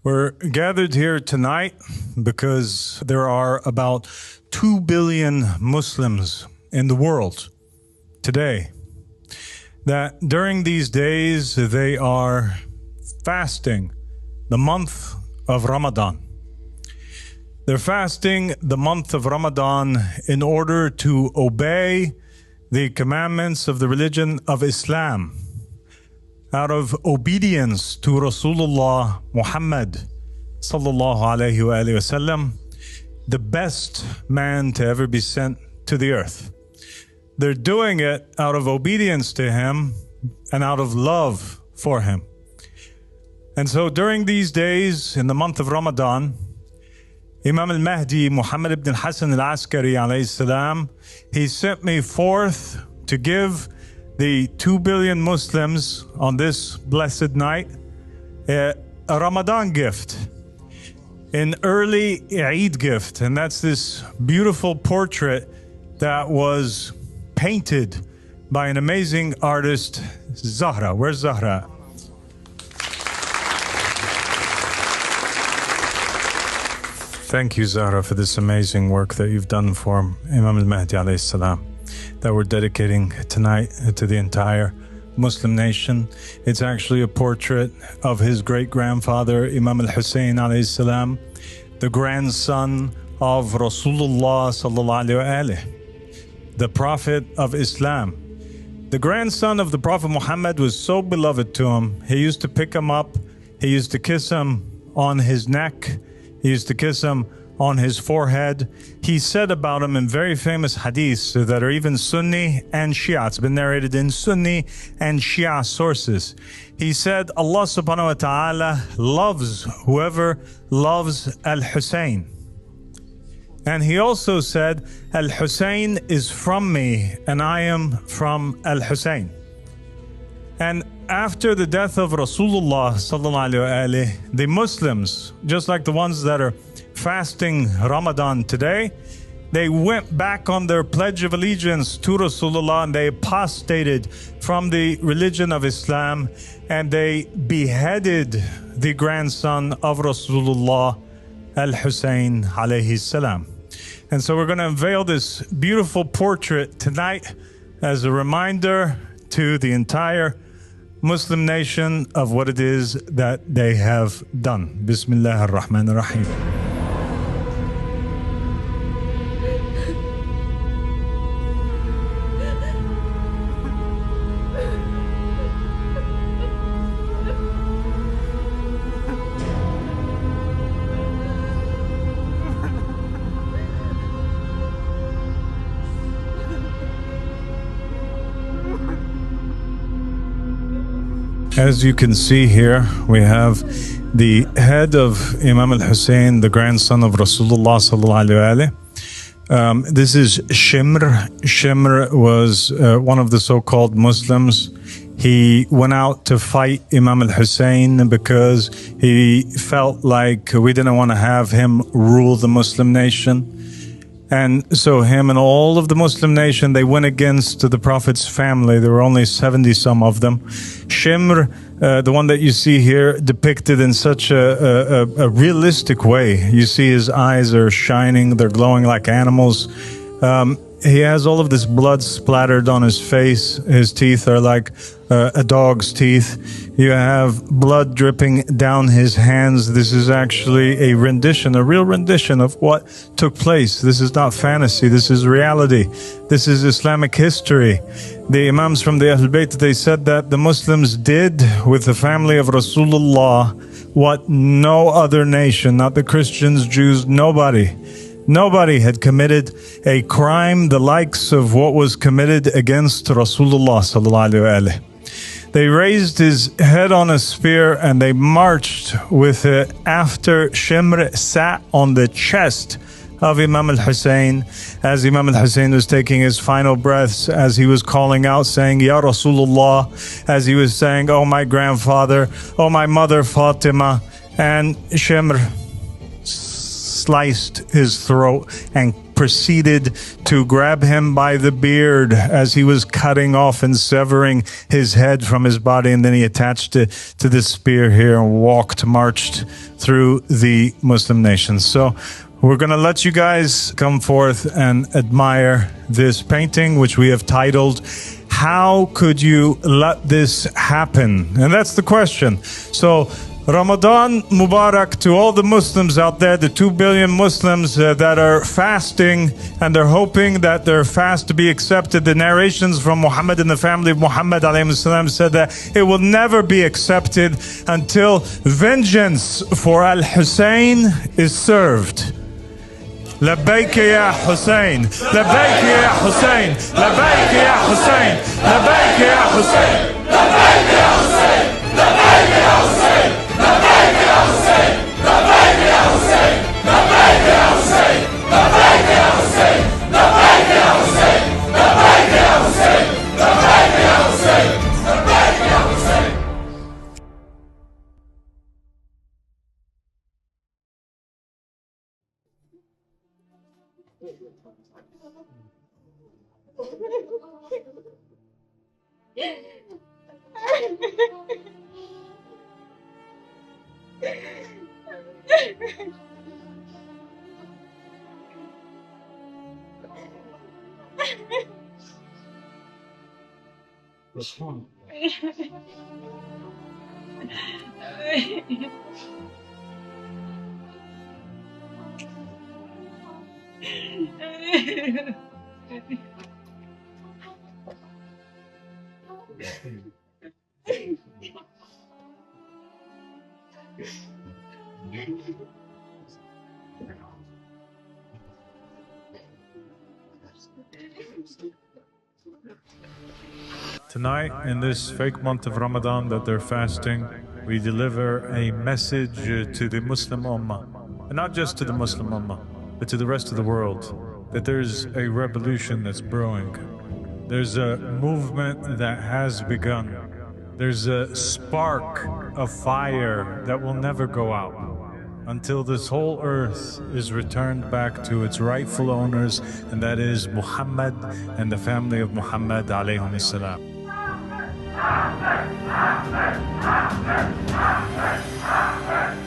We're gathered here tonight because there are about 2 billion Muslims in the world today. That during these days they are fasting the month of Ramadan. They're fasting the month of Ramadan in order to obey the commandments of the religion of Islam, out of obedience to Rasulullah Muhammad sallallahu alayhi wa sallam, the best man to ever be sent to the earth. They're doing it out of obedience to him and out of love for him. And so during these days, in the month of Ramadan, Imam al-Mahdi, Muhammad ibn al-Hasan al-Askari alayhi salam, he sent me forth to give the 2 billion Muslims on this blessed night a Ramadan gift, an early Eid gift. And that's this beautiful portrait that was painted by an amazing artist, Zahra. Where's Zahra? Thank you, Zahra, for this amazing work that you've done for Imam al-Mahdi alayhi salam, that we're dedicating tonight to the entire Muslim nation. It's actually a portrait of his great-grandfather, Imam al-Hussein alayhi salam, the grandson of Rasulullah sallallahu alayhi wa the Prophet of Islam. The grandson of the Prophet Muhammad was so beloved to him, he used to pick him up, he used to kiss him on his neck, he used to kiss him on his forehead. He said about him in very famous hadiths that are even Sunni and Shia. It's been narrated in Sunni and Shia sources. He said, Allah subhanahu wa ta'ala loves whoever loves Al-Hussein. And he also said, Al-Hussein is from me and I am from Al-Hussein. And after the death of Rasulullah sallallahu alaihi wasallam, the Muslims, just like the ones that are fasting Ramadan today, they went back on their pledge of allegiance to Rasulullah and they apostated from the religion of Islam and they beheaded the grandson of Rasulullah, Al-Hussein alayhi salam. And so we're going to unveil this beautiful portrait tonight as a reminder to the entire Muslim nation of what it is that they have done. Bismillah ar-Rahman ar-Rahim. As you can see here, we have the head of Imam al-Hussein, the grandson of Rasulullah sallallahu alaihi wasallam. This is Shimr. Shimr was one of the so-called Muslims. He went out to fight Imam al-Hussein because he felt like we didn't want to have him rule the Muslim nation. And so him and all of the Muslim nation, they went against the Prophet's family. There were only 70 some of them. Shimr, the one that you see here, depicted in such a realistic way. You see his eyes are shining, they're glowing like animals. He has all of this blood splattered on his face. His teeth are like a dog's teeth. You have blood dripping down his hands. This is actually a rendition, a real rendition of what took place. This is not fantasy. This is reality. This is Islamic history. The Imams from the Ahlul Bayt, they said that the Muslims did with the family of Rasulullah what no other nation, not the Christians, Jews, nobody had committed a crime the likes of what was committed against Rasulullah sallallahu alaihi wasallam. They raised his head on a spear and they marched with it after Shimr sat on the chest of Imam al-Hussein as Imam al-Hussein was taking his final breaths, as he was calling out saying, Ya Rasulullah, as he was saying, oh my grandfather, oh my mother Fatima. And Shimr sliced his throat and proceeded to grab him by the beard as he was cutting off and severing his head from his body, and then he attached it to this spear here and marched through the Muslim nations. So we're going to let you guys come forth and admire this painting, which we have titled, "How Could You Let This Happen?" And that's the question. So Ramadan Mubarak to all the Muslims out there, the 2 billion Muslims that are fasting, and they're hoping that their fast to be accepted. The narrations from Muhammad and the family of Muhammad alayhi salam said that it will never be accepted until vengeance for Al-Hussein is served. لبيك يا حسين لبيك يا حسين لبيك يا حسين لبيك يا حسين لبيك يا حسين لبيك يا حسين لبيك يا حسين لبيك يا حسين لبيك يا حسين لبيك يا حسين لبيك يا حسين لبيك يا حسين لبيك يا حسين لبيك يا حسين. Tonight, in this fake month of Ramadan that they're fasting, we deliver a message to the Muslim Ummah, and not just to the Muslim Ummah, but to the rest of the world, that there's a revolution that's brewing. There's a movement that has begun. There's a spark of fire that will never go out until this whole earth is returned back to its rightful owners, and that is Muhammad and the family of Muhammad alayhi salam. Amen.